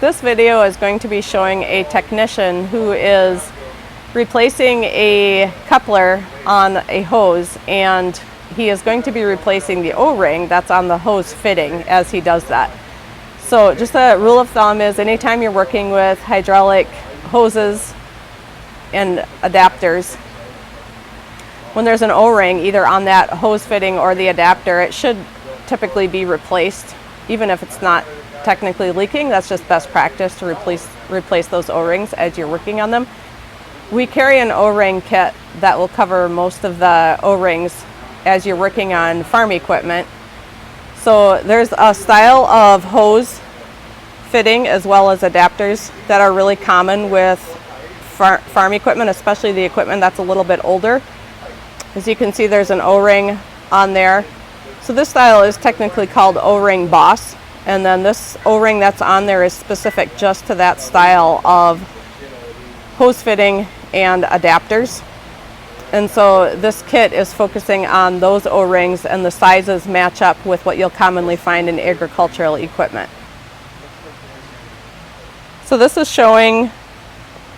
This video is going to be showing a technician who is replacing a coupler on a hose, and he is going to be replacing the O-ring that's on the hose fitting as he does that. So just a rule of thumb is anytime you're working with hydraulic hoses and adapters, when there's an O-ring either on that hose fitting or the adapter, it should typically be replaced. Even if it's not technically leaking, that's just best practice to replace those O-rings as you're working on them. We carry an O-ring kit that will cover most of the O-rings as you're working on farm equipment. So there's a style of hose fitting as well as adapters that are really common with farm equipment, especially the equipment that's a little bit older. As you can see, there's an O-ring on there. So this style is technically called O-ring Boss, and then this O-ring that's on there is specific just to that style of hose fitting and adapters. And so this kit is focusing on those O-rings, and the sizes match up with what you'll commonly find in agricultural equipment. So this is showing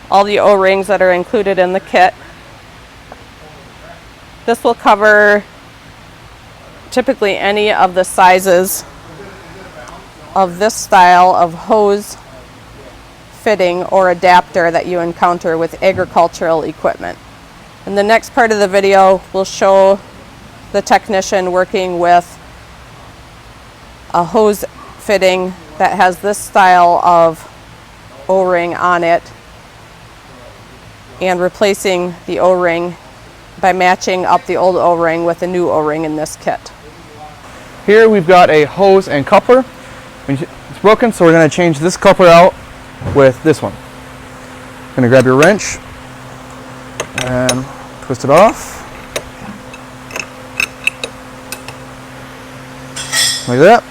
all the O-rings that are included in the kit. This will cover typically any of the sizes of this style of hose fitting or adapter that you encounter with agricultural equipment. In the next part of the video, we'll show the technician working with a hose fitting that has this style of O-ring on it and replacing the O-ring by matching up the old O-ring with a new O-ring in this kit. Here we've got a hose and coupler. It's broken, so we're going to change this coupler out with this one. Going to grab your wrench and twist it off like that.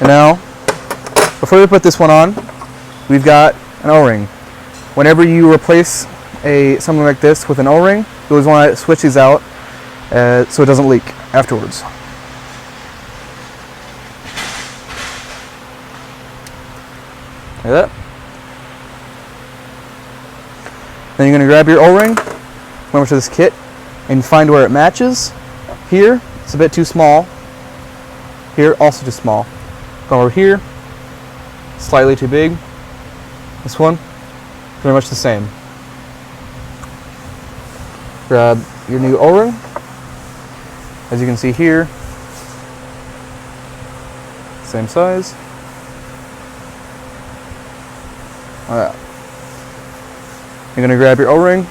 And now, before we put this one on, we've got an O-ring. Whenever you replace something like this with an O-ring, you always want to switch these out so it doesn't leak afterwards. Like that. Then you're going to grab your O-ring, come over to this kit, and find where it matches. Here, it's a bit too small. Here, also too small. Go over here, slightly too big. This one, very much the same. Grab your new O-ring. As you can see here, same size. Like that. You're going to grab your O-ring,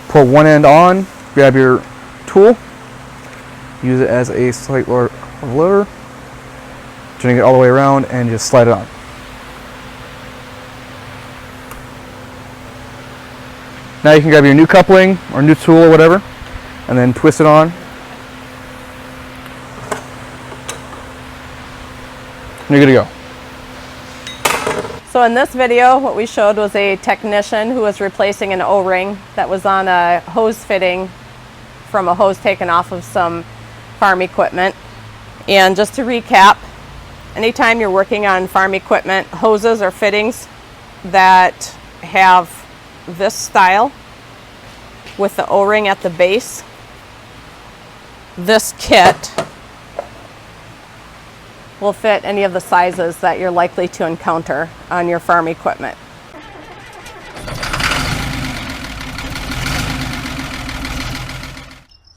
pull one end on, grab your tool, use it as a slight lever, turning it all the way around, and just slide it on. Now you can grab your new coupling or new tool or whatever, and then twist it on. And you're good to go. So in this video, what we showed was a technician who was replacing an O-ring that was on a hose fitting from a hose taken off of some farm equipment. And just to recap, anytime you're working on farm equipment, hoses or fittings that have this style with the O-ring at the base, this kit will fit any of the sizes that you're likely to encounter on your farm equipment.